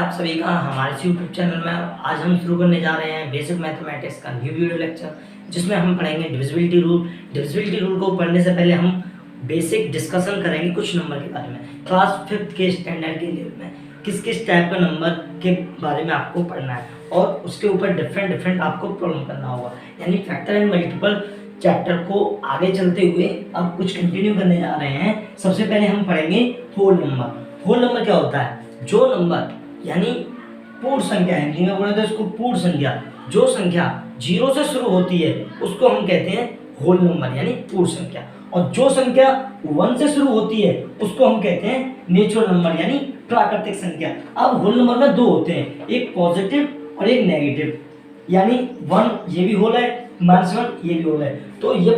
आप सभी का हमारे यूट्यूब चैनल में। आज हम शुरू करने जा रहे हैं बेसिक मैथमेटिक्स का न्यू वीडियो लेक्चर, जिसमें हम पढ़ेंगे डिविजिबिलिटी रूल। डिविजिबिलिटी रूल को पढ़ने से पहले हम बेसिक डिस्कशन करेंगे कुछ नंबर के बारे में। क्लास 5th के स्टैंडर्ड के लेवल में किस किस टाइप का नंबर के बारे में आपको पढ़ना है और उसके ऊपर डिफरेंट आपको प्रॉब्लम करना होगा। यानी फैक्टर एंड मल्टीपल चैप्टर को आगे चलते हुए अब कुछ कंटिन्यू करने जा रहे हैं। सबसे पहले हम पढ़ेंगे होल नंबर। होल नंबर क्या होता है? जो नंबर यानी पूर्ण संख्या, हिंदी में बोले तो इसको पूर्ण संख्या, जो संख्या 0 से शुरू होती है उसको हम कहते हैं होल नंबर यानी पूर्ण संख्या। और जो संख्या 1 से शुरू होती है उसको हम कहते हैं नेचुरल नंबर यानी प्राकृतिक संख्या। अब होल नंबर में दो होते हैं, एक पॉजिटिव और एक नेगेटिव। यानी 1 ये भी होल है, -1 ये भी होल है। तो ये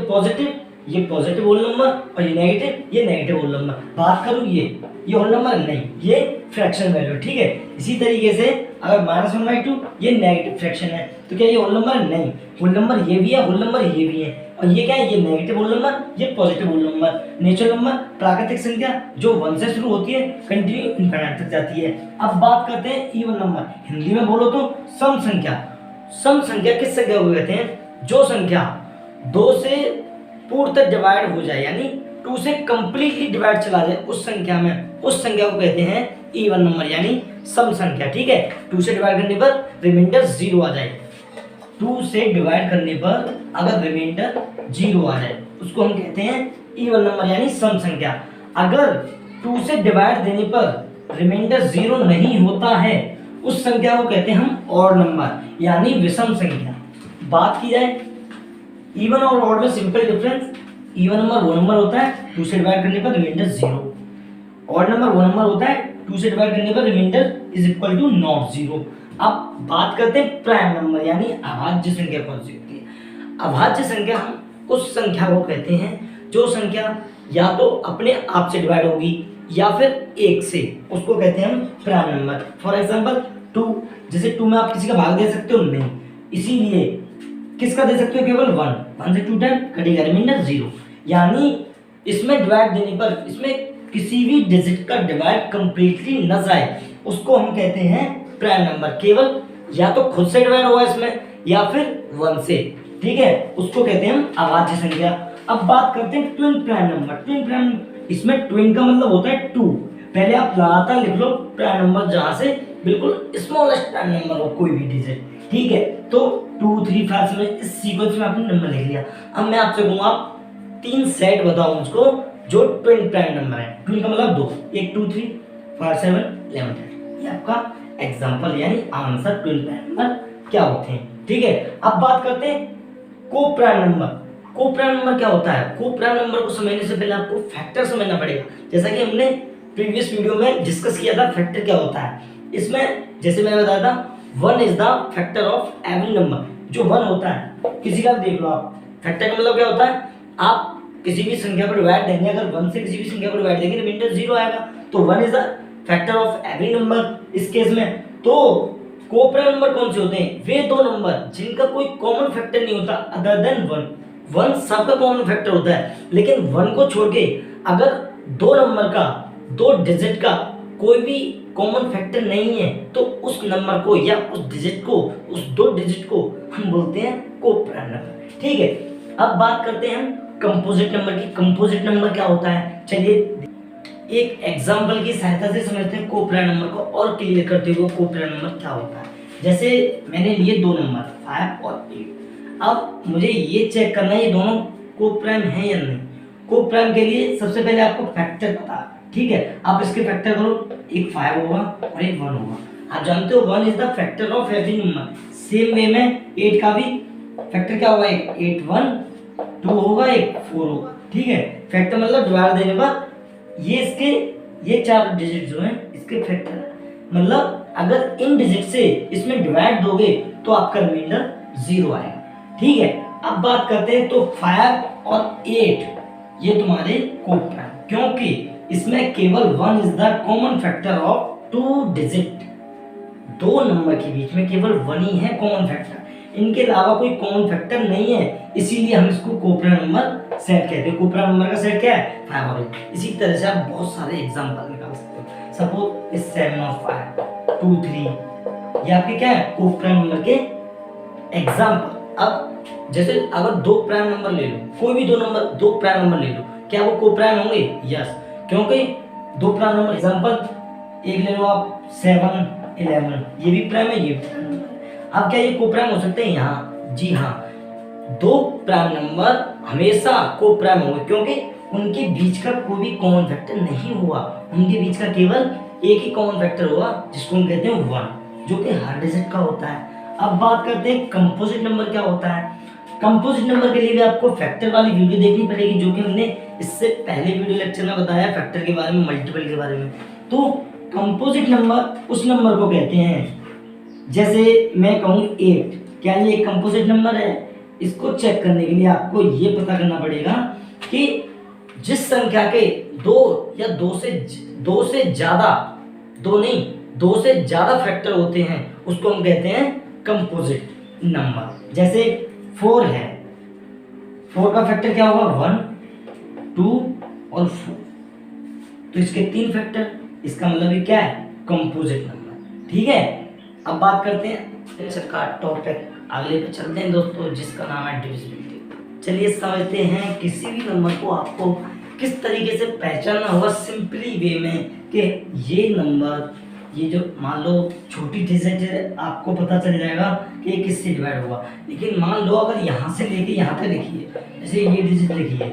पॉजिटिव होल नंबर और ये नेगेटिव होल नंबर। बात करूँ ये होल नंबर नहीं, ये फ्रैक्शन वैल्यू, ठीक है। इसी तरीके से अगर -1/2 ये नेगेटिव फ्रैक्शन है तो क्या ये होल नंबर? नहीं, होल नंबर ये भी है, होल नंबर ये भी है। और ये क्या है? ये नेगेटिव होल नंबर, ये positive whole number. Natural number प्राकृतिक संख्या जो 1 से शुरू होती है कंटिन्यू इनफिनिट तक जाती है। अब बात करते हैं इवन नंबर, हिंदी में बोलो तो सम संख्या। सम संख्या किस संख्या को कहते हैं? जो संख्या 2 से पूर्ण तक डिवाइड हो जाए, यानी 2 से कंप्लीटली डिवाइड चला जाए उस संख्या में, उस संख्या को कहते हैं इवन नंबर यानी सम संख्या, ठीक है। 2 से डिवाइड करने पर रिमाइंडर 0 आ जाए, 2 से डिवाइड करने पर अगर रिमाइंडर 0 आ जाए उसको हम कहते हैं इवन नंबर यानी सम संख्या। अगर 2 से डिवाइड देने पर रिमाइंडर 0 नहीं होता है उस संख्या को कहते हैं हम ऑड नंबर यानी विषम संख्या। बात की जाए इवन और ऑड में सिंपल डिफरेंस, इवन नंबर वो नंबर होता है 2 से डिवाइड करने पर रिमाइंडर 0, ऑड नंबर वो नंबर होता है 2 से डिवाइड करने पर remainder is equal to not 0। अब बात करते हैं प्राइम नंबर यानी अभाज्य संख्या कौन सी होती है? अभाज्य संख्या हम उस संख्या को कहते हैं जो संख्या या तो अपने आप से डिवाइड होगी या फिर 1 से, उसको कहते हैं हम प्राइम नंबर। फॉर एग्जांपल 2, जैसे 2 में आप किसी का भाग दे सकते हो नहीं, इसीलिए किसका दे सकते हो? केवल 1 से 2 टाइम कटेगा, रिमाइंडर 0। यानी इसमें डिवाइड देने पर इसमें किसी भी डिजिट का डिवाइड कंप्लीटली न जाए उसको हम कहते हैं प्राइम नंबर। केवल या तो खुद से डिवाइड होगा इसमें या फिर 1 से, ठीक है, उसको कहते हैं हम अभाज्य संख्या। अब बात करते हैं twin prime number. Twin prime, इसमें ट्विन का मतलब होता है 2। पहले आप लगातार लिख लो प्राइम नंबर जहां से बिल्कुल स्मॉलेस्ट प्राइम नंबर हो कोई भी डिजिट, ठीक है। तो 2 3 5 में इस सीक्वेंस में आपने नंबर लिख लिया। अब मैं आपसे कहूंगा 3 सेट बताओ मुझको जो ट्विन प्राइम नंबर है। ट्विन का मतलब 2, 1 2 3 5 7 11। ये आपका एग्जांपल यानी आंसर ट्विन प्राइम नंबर क्या होते हैं, ठीक है। अब बात करते हैं को प्राइम नंबर। को प्राइम नंबर क्या होता है? को प्राइम नंबर को समझने से पहले आपको फैक्टर समझना पड़ेगा। जैसा कि हमने प्रीवियस वीडियो में डिस्कस किया था फैक्टर क्या होता है। इसमें जैसे मैंने बताया था 1 is the factor of every number. जो 1 होता है किसी का देख लो आप, फैक्टर का मतलब क्या होता है? आप किसी भी संख्या को डिवाइड देंगे, अगर 1 से किसी भी संख्या को डिवाइड देंगे रिमाइंडर 0 आएगा, तो 1 is the factor of every number इस केस में। तो को प्राइम नंबर कौन से होते हैं? वे दो नंबर जिनका कोई कॉमन फैक्टर नहीं होता अदर देन 1। 1 सबका कॉमन फैक्टर होता है, लेकिन 1 को छोड़ के अगर दो नंबर का, दो डिजिट का कोई भी कॉमन फैक्टर नहीं है तो उस नंबर को या उस डिजिट को, उस दो डिजिट को हम बोलते हैं को प्राइम नंबर, ठीक है। अब बात करते हैं हम कंपोजिट नंबर की। कंपोजिट नंबर क्या होता है? चलिए एक एग्जांपल की सहायता से समझते हैं को प्राइम नंबर को और क्लियर करते हुए को प्राइम नंबर क्या होता है। जैसे मैंने लिए दो नंबर 5 और 8। अब मुझे ये चेक करना है ये दोनों को प्राइम है या नहीं। को प्राइम के लिए सबसे पहले आपको फैक्टर पता है, ठीक है। आप इसके फैक्टर करो, एक 5 होगा और एक 1 होगा। आप जानते हो 1 is the factor of every number. Same way में 8 का भी फैक्टर क्या होगा? 8 1 2 होगा, एक 4 होगा, ठीक है। फैक्टर मतलब डिवाइड देने पर ये 4 डिजिट जो हैं इसके फैक्टर है। मतलब अगर इन डिजिट से इसमें डिवाइड दोगे तो आपका रिमाइंडर 0 आएगा, ठीक है। अब बात करते हैं तो 5 और 8 ये तुम्हारे को प्राइम, क्योंकि इसमें केवल 1 is the common factor of 2 digit. दो नंबर के बीच में केवल 1 ही है कॉमन फैक्टर, इनके अलावा कोई कॉमन फैक्टर नहीं है, इसीलिए हम इसको को प्राइम नंबर सेट कहते हैं। को प्राइम नंबर का सेट क्या है? 5 और 8। इसी तरह से आप बहुत सारे एग्जांपल निकाल सकते हो। सपोज इस 7 और 5 2 3, ये आपके क्या है को प्राइम नंबर के एग्जाम्पल। अब जैसे अगर दो प्राइम नंबर ले लो, कोई भी दो प्राइम नंबर ले लो, क्या वो को प्राइम होंगे? यस, क्योंकि दो प्राइम नंबर एग्जाम्पल एक ले लो आप 7 11, ये भी प्राइम है, ये भी प्राइम नंबर है। अब क्या ये को प्राइम हो सकते हैं? यहाँ जी हाँ, दो प्राइम नंबर हमेशा को प्राइम होंगे क्योंकि उनके बीच का कोई भी कॉमन फैक्टर नहीं हुआ, उनके बीच का केवल एक ही कॉमन फैक्टर हुआ जिसको हम कहते हैं 1, जो कि हर डिजिट का होता है। अब बात करते हैं कंपोजिट नंबर क्या होता है। कंपोजिट नंबर के लिए भी आपको फैक्टर वाली वीडियो देखनी पड़ेगी, जो कि हमने इससे पहले वीडियो लेक्चर में बताया फैक्टर के बारे में, मल्टीपल के बारे में। तो कंपोजिट नंबर उस नंबर को कहते हैं, जैसे मैं कहूँ 8, क्या ये एक कंपोजिट नंबर है? इसको चेक करने के लिए आपको ये पता करना पड़ेगा कि जिस संख्या के दो या दो से ज्यादा, दो से ज्यादा फैक्टर होते हैं उसको हम कहते हैं कंपोजिट नंबर। जैसे 4 है, 4 का फैक्टर क्या होगा? 1 2 और 4, तो इसके 3 फैक्टर, इसका मतलब ये क्या है? Composite number. ठीक है, अब बात करते हैं आंसर का टॉपिक, अगले पे चलते हैं दोस्तों, जिसका नाम है डिविजिबिलिटी। चलिए समझते हैं किसी भी नंबर को आपको किस तरीके से पहचानना होगा सिंपली वे में, कि ये नंबर, ये जो मान लो छोटी डिजिट है, आपको पता चल जाएगा कि ये किससे डिवाइड होगा। लेकिन मान लो अगर यहाँ से लेके यहाँ तक लिखिए, जैसे ये डिजिट लिखिए,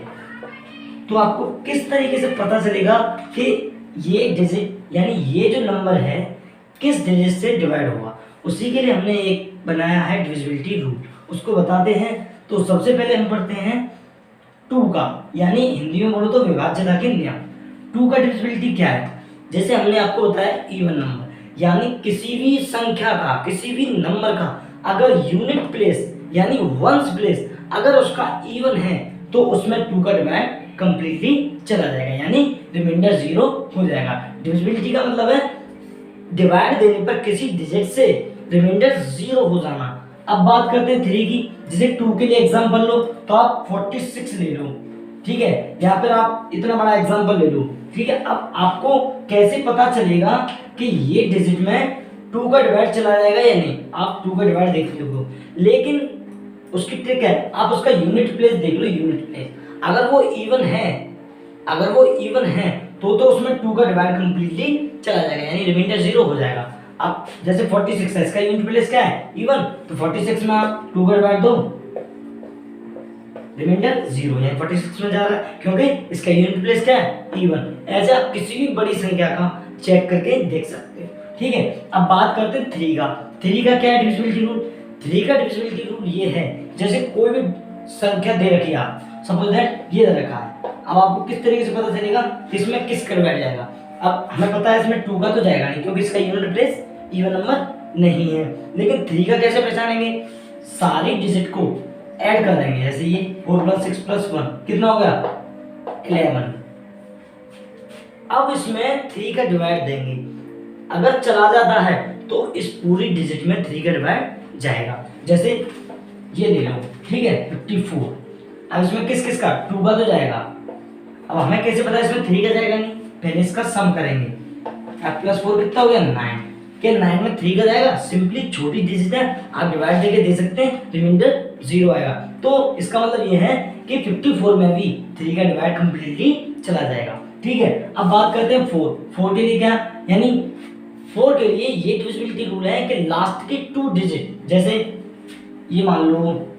तो आपको किस तरीके से पता चलेगा कि ये डिजिट यानी ये जो नंबर है किस डिजिट से डिवाइड होगा। उसी के लिए हमने एक बनाया है डिविजिबिलिटी रूल, उसको बताते हैं। तो सबसे पहले हम पढ़ते हैं 2 का, यानी हिंदी में बोलो तो विभाज्यता के नियम। 2 का डिविजिबिलिटी क्या है? जैसे हमने आपको बताया इवन नंबर, यानी किसी भी संख्या का, किसी भी नंबर का अगर यूनिट प्लेस यानी वंस प्लेस अगर उसका इवन है तो उसमें 2 का डिवाइड कंप्लीटली चला जाएगा, यानी रिमाइंडर 0 हो जाएगा। डिविजिबिलिटी का मतलब है डिवाइड देने पर किसी डिजिट से रिमाइंडर 0 हो जाना। अब बात करते हैं 3 की। जैसे 2 के लिए एग्जांपल लो तो आप 46 ले लो, ठीक है, या फिर आप इतना बड़ा एग्जांपल ले लो, ठीक है। अब आपको कैसे पता चलेगा कि ये डिजिट में 2 का डिवाइड चला जाएगा या नहीं? आप 2 का डिवाइड देख लो, लेकिन उसकी ट्रिक है, आप उसका यूनिट प्लेस देख लो। यूनिट प्लेस अगर वो इवन है तो उसमें 2 का डिवाइड कंप्लीटली चला जाएगा, यानी रिमाइंडर 0 हो जाएगा। अब जैसे 46 है, इसका यूनिट प्लेस क्या है? इवन, तो 46 में आप 2 का डिवाइड दो, रिमाइंडर 0, यानी 46 में जा रहा है क्योंकि इसका यूनिट प्लेस क्या है? इवन। ऐसे आप किसी भी बड़ी संख्या का चेक करके देख सकते हैं, ठीक है। अब बात करते हैं 3 का। 3 का क्या है डिविजिबिलिटी रूल? 3 का डिविजिबिलिटी रूल ये है, जैसे कोई भी संख्या दे रखी है, आप सपोज दैट ये दे रखा है, अब आपको किस तरीके से पता चलेगा कि इसमें किसका डिवाइड जाएगा? अब हमें पता है इसमें 2 का तो जाएगा नहीं क्योंकि इसका यूनिट प्लेस इवन नंबर नहीं है, लेकिन 3 का कैसे पहचानेंगे? सारी डिजिट को ऐड कर देंगे, जैसे ये 4 + 6 + 1 कितना हो गया? 11। अब इसमें 3 का डिवाइड देंगे, अगर चला जाता है तो इस पूरी डिजिट में 3 का डिवाइड जाएगा। जैसे ये ले लो, ठीक है, 54। अब इसमें किस का? 2 का तो जाएगा। अब हमें कैसे पता है इसमें 3 का जाएगा नहीं? पहले इसका सम करेंगे, 8 + 4 कितना हो गया? 9। क्या 9 में 3 का जाएगा? सिंपली छोटी डिजिट है, आप डिवाइड देके दे सकते हैं, रिमाइंडर 0 आएगा। तो इसका मतलब ये है कि 54 में भी 3 का डिवाइड कंप्लीटली चला जाएगा, ठीक है। अब बात करते हैं 4 के लिए क्या, यानी 4 के लिए ये डिविजिबिलिटी रूल है कि लास्ट की 2 डिजिट, जैसे ये मान लो,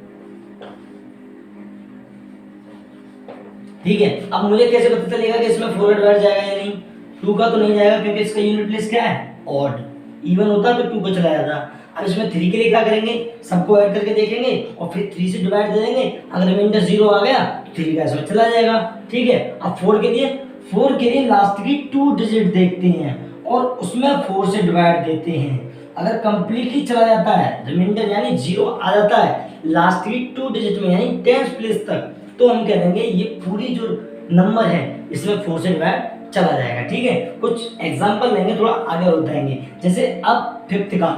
ठीक है। अब मुझे कैसे पता चलेगा कि इसमें 4 का डिवाइड जाएगा या नहीं? 2 का तो नहीं जाएगा क्योंकि इसका यूनिट प्लेस क्या है? ऑड। इवन होता तो 2 का चला जाता। अब इसमें 3 के लिए क्या करेंगे? सबको ऐड करके देखेंगे और फिर 3 से डिवाइड दे देंगे, अगर रिमाइंडर 0 आ गया तो 3 का इसमें चला जाएगा, ठीक है। अब 4 के लिए लास्ट की 2 डिजिट देखते हैं और उसमें 4 से डिवाइड देते हैं, अगर कंप्लीटली चला जाता है, रिमाइंडर यानी 0 आ जाता है लास्ट की 2 डिजिट में, यानी 10th प्लेस तक, तो हम कह देंगे ये पूरी जो नंबर है इसमें 4 से डिवाइड चला जाएगा, ठीक है। कुछ एग्जांपल लेंगे, थोड़ा आगे और बताएंगे। जैसे अब 5th का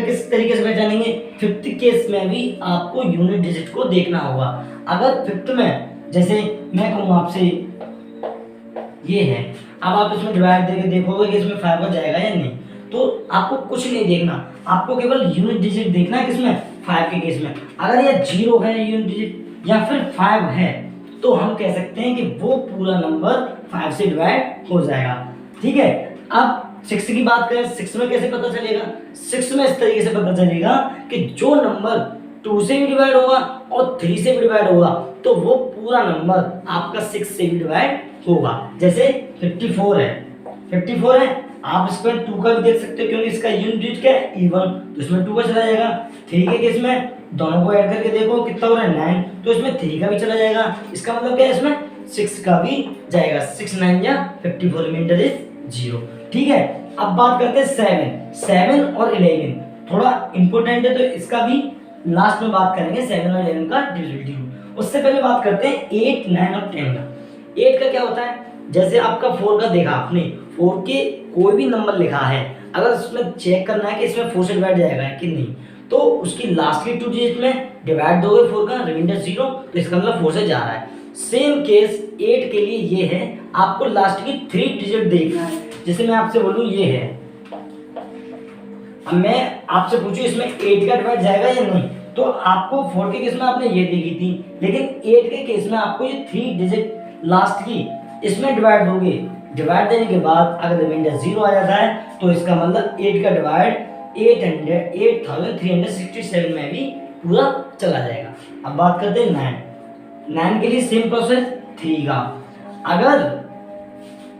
किस तरीके से पहचानेंगे? 5th केस में भी आपको यूनिट डिजिट को देखना होगा। अगर 5th में, जैसे मैं कहूँ आपसे ये है, अब आप इसमें डिवाइड देके देखोगे कि इसमें 5 का जाएगा या नहीं, तो आपको कुछ नहीं देखना, आपको केवल यूनिट डिजिट देखना है किसमें, 5 के केस में। अगर ये 0 है यूनिट डिजिट या फिर 5 है तो हम कह सकते हैं कि वो पूरा नंबर 5 से डिवाइड हो जाएगा। ठीक है, अब 6 की बात करें, 6 में कैसे पता चलेगा, 6 में इस तरीके से पता चलेगा कि जो नंबर 2 से भी डिवाइड होगा और 3 से भी डिवाइड होगा तो वो पूरा नंबर आपका 6 से भी डिवाइड होगा। जैसे 54 है, 54 है, आप इसमें 2 का भी देख सकते हो क्योंकि इसका यूनिट डिजिट क्या है, इवन, तो इसमें 2 का चला जाएगा। 3 के केस में दोनों को ऐड करके देखो कितना हो रहा है, 9, तो इसमें 3 का भी चला जाएगा। इसका मतलब क्या है, इसमें 6 का भी जाएगा, 6 9 या 54, रिमाइंडर इज 0। ठीक है, अब बात करते हैं 7 और 11, थोड़ा इंपॉर्टेंट है तो इसका भी लास्ट में बात करेंगे, 7 और 11 का डिविजिबिलिटी रूल। उससे पहले बात करते हैं 8 9 और 10 का। 8 का क्या होता है, जैसे आपका 4 का देखा आपने, 4 के कोई भी नंबर लिखा है, अगर उसमें चेक करना है कि इसमें 4 से डिवाइड जाएगा कि नहीं, तो उसकी लास्ट की 2 डिजिट में डिवाइड दोगे 4 का, रिमाइंडर 0, तो इसका मतलब 4 से जा रहा है। सेम केस 8 के लिए ये है, आपको लास्ट की 3 डिजिट देखना है। जैसे मैं आपसे बोलूं ये है, अब मैं आपसे पूछूं इसमें 8 का डिवाइड जाएगा या नहीं, तो आपको 4 के केस में आपने ये देखी थी, लेकिन 8 के केस में आपको ये 3 डिजिट लास्ट की इसमें डिवाइड दोगे, डिवाइड देने के बाद अगर रिमाइंडर 0 आ जाता है तो इसका मतलब 8 का डिवाइड 8367 में भी पूरा चला जाएगा। अब बात करते हैं 9 के लिए सेम प्रोसेस 3 का। अगर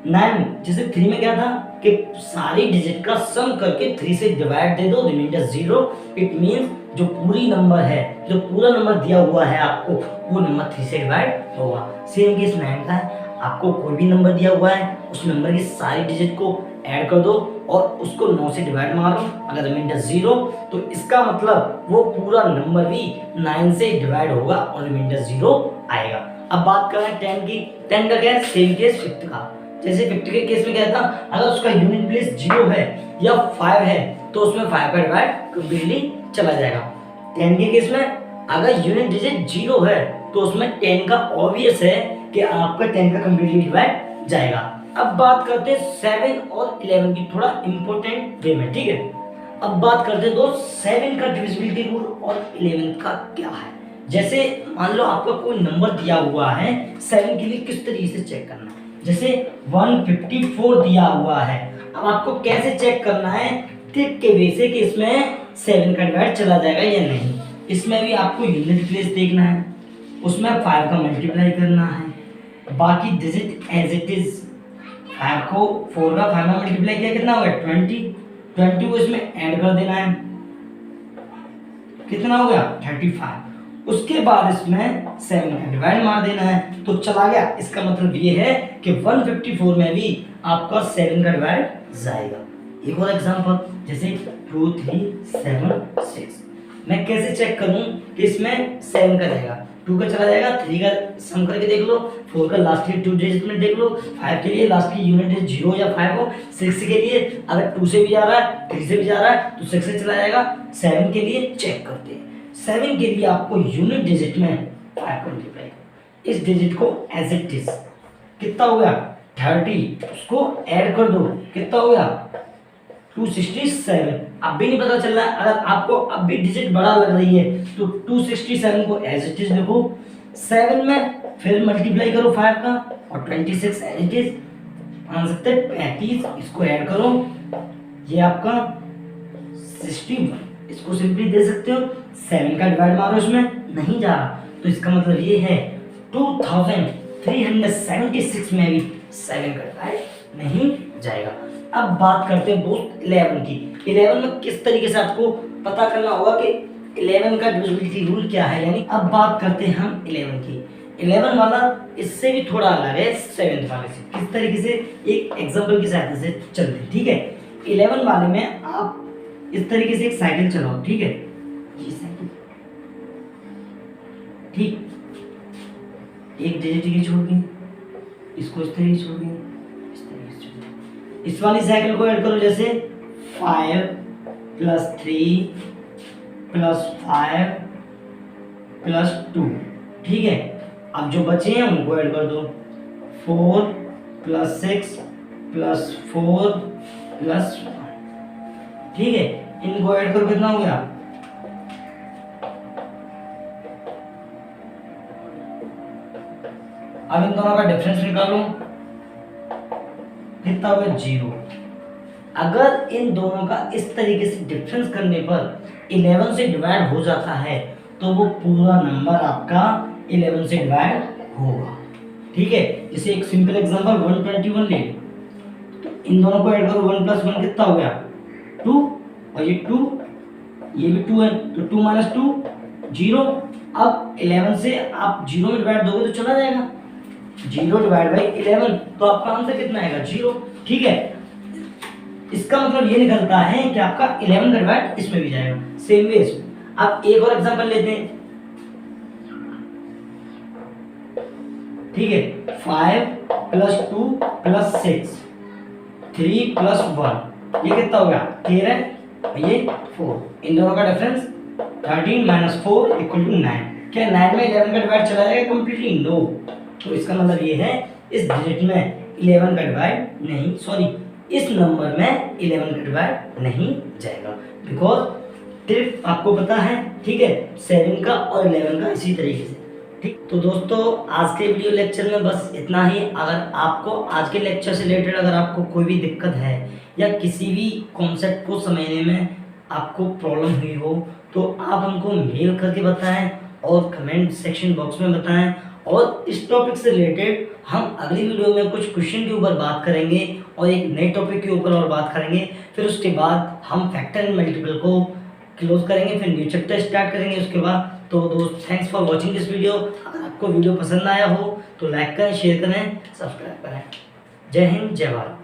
9 जैसे 3 में क्या था कि सारी डिजिट का सम करके 3 से डिवाइड दे दो, रिमाइंडर 0, इट मींस जो पूरी नंबर है, जो पूरा नंबर दिया हुआ है आपको, वो नंबर 3 से डिवाइड होगा। सेम केस 9 का है, आपको कोई भी नंबर दिया हुआ है, उस नंबर की सारी डिजिट को ऐड कर दो और उसको 9 से डिवाइड मारो, अगर रिमाइंडर 0, तो इसका मतलब वो पूरा नंबर भी 9 से डिवाइड होगा और रिमाइंडर 0 आएगा। अब बात करें 10 की। 10 का क्या है, सेम केस 5 का। जैसे 50 के केस में क्या था, अगर उसका यूनिट प्लेस 0 है या 5 है तो उसमें 5 का डिवाइड कंप्लीटली चला जाएगा। 10 के केस में अगर यूनिट डिजिट 0 है तो उसमें 10 का ऑब्वियस है कि आपका 10 का कंप्लीटली डिवाइड जाएगा। अब बात करते हैं 7 और 11 की, थोड़ा इंपॉर्टेंट वे में। ठीक है, अब बात करते हैं दोस्त 7 का डिविजिबिलिटी रूल और 11 का क्या है। जैसे मान लो आपका कोई नंबर दिया हुआ है, 7 के लिए किस तरीके से चेक करना है। जैसे 154 दिया हुआ है, अब आपको कैसे चेक करना है, ट्रिक के वे से कि इसमें 7 का डिवाइड चला जाएगा या नहीं। इसमें भी आपको यूनिट प्लेस देखना है, उसमें 5 का मल्टीप्लाई करना है, बाकी डिजिट एज इट इज। 5 को 4 का 5 में मल्टीप्लाई किया कितना हो गया, 20 को इसमें ऐड कर देना है, कितना हो गया 35। उसके बाद इसमें 7 का डिवाइड मार देना है तो चला गया। इसका मतलब ये है कि 154 में भी आपका 7 का डिवाइड जाएगा। एक और एग्जांपल, जैसे 2 3 7 6, मैं कैसे चेक करूं कि इसमें 7 का जाएगा, 2 का चला जाएगा, 3 का सम करके देख लो, 4 का लास्ट की 2 डिजिट में देख लो, 5 के लिए लास्ट की यूनिट है 0 या 5 हो, 6 के लिए अगर 2 से भी जा रहा है 3 से भी जा रहा है तो 6 से चला जाएगा। 7 के लिए चेक करते हैं, 7 के लिए आपको यूनिट डिजिट में 5 को मल्टीप्लाई करो, इस डिजिट को एज इट इज, कितना हो गया 30, उसको ऐड कर दो, कितना हो गया 267। अब भी नहीं पता चल रहा है, अगर आपको अब भी डिजिट बड़ा लग रही है तो 267 को एज इट इज लिखो, 7 में फिर मल्टीप्लाई करो 5 का और 26 एज इट इज, मान सकते 35, इसको ऐड करो, ये आपका 61, इसको सिंपली दे सकते हो, 7 का डिवाइड मारो, इसमें नहीं जा रहा तो इसका मतलब ये है 2376 में भी 7 का डिवाइड नहीं जाएगा। अब बात करते हैं दोस्त 11 की। 11 में किस तरीके से आपको पता करना होगा कि 11 का डिविजिबिलिटी रूल क्या है, यानी अब बात करते हैं हम 11 की। 11 वाला इससे भी थोड़ा अलग है 7 वाले से। किस तरीके से, एक एग्जांपल की सहायता से चलते हैं। ठीक है, 11 वाले में आप इस तरीके से एक साइकिल चलाओ, ठीक है, ये साइकिल, ठीक, एक डिजिट की छोड़ के इसको इस तरीके से छोड़ के इस तरीके से छोड़, इस वाली साइकिल को ऐड करो, जैसे 5 + 3 + 5 + 2, ठीक है। अब जो बचे हैं उनको ऐड कर दो, 4 + 6 + 4 + 1, ठीक है, इनको ऐड करो कितना हो गया, अब इन दोनों का डिफरेंस निकालो, कितना हुआ 0। अगर इन दोनों का इस तरीके से डिफरेंस करने पर 11 से डिवाइड हो जाता है तो वो पूरा नंबर आपका 11 से डिवाइड होगा। ठीक है, जैसे एक सिंपल एग्जांपल 121 ले लो, तो इन दोनों को ऐड करो, 1 + 1 कितना हो गया 2, और ये 2, ये भी 2 है, तो 2 - 2 0। अब 11 से आप 0 में डिवाइड दोगे तो चला जाएगा, 0 डिवाइड बाई 11, तो आपका आंसर कितना आएगा 0। ठीक है, इसका मतलब ये निकलता है कि आपका 11 का डिवाइड इसमें भी जाएगा। सेम वे अब एक और एग्जांपल लेते हैं। ठीक है, 5 + 2 + 6, 3 + 1, ये कितना हो गया 13, ये 4। इन दोनों का डिफरेंस 13 - 4 = 9। क्या 9 में 11 का डिवाइड चला जाएगा कंप्लीटली? नो। तो इसका मतलब ये है इस डिजिट में 11 का डिवाइड नहीं, सॉरी इस नंबर में 11 का डिवाइड नहीं जाएगा, बिकॉज ट्रिक आपको पता है। ठीक है, 7 का और 11 का इसी तरीके से। ठीक, तो दोस्तों आज के वीडियो लेक्चर में बस इतना ही। अगर आपको आज के लेक्चर से रिलेटेड अगर आपको कोई भी दिक्कत है या किसी भी कॉन्सेप्ट को समझने में आपको प्रॉब्लम हुई हो तो आप हमको मेल करके बताएं और कमेंट सेक्शन बॉक्स में बताएं, और इस टॉपिक से रिलेटेड हम अगली वीडियो में कुछ क्वेश्चन के ऊपर बात करेंगे और एक नए टॉपिक के ऊपर और बात करेंगे। फिर उसके बाद हम फैक्टर एंड मल्टीपल को क्लोज करेंगे, फिर न्यू चैप्टर स्टार्ट करेंगे उसके बाद। तो दोस्त thanks for watching this video. अगर आपको वीडियो पसंद आया हो तो लाइक करें, शेयर करें, सब्सक्राइब करें। जय हिंद, जय भारत।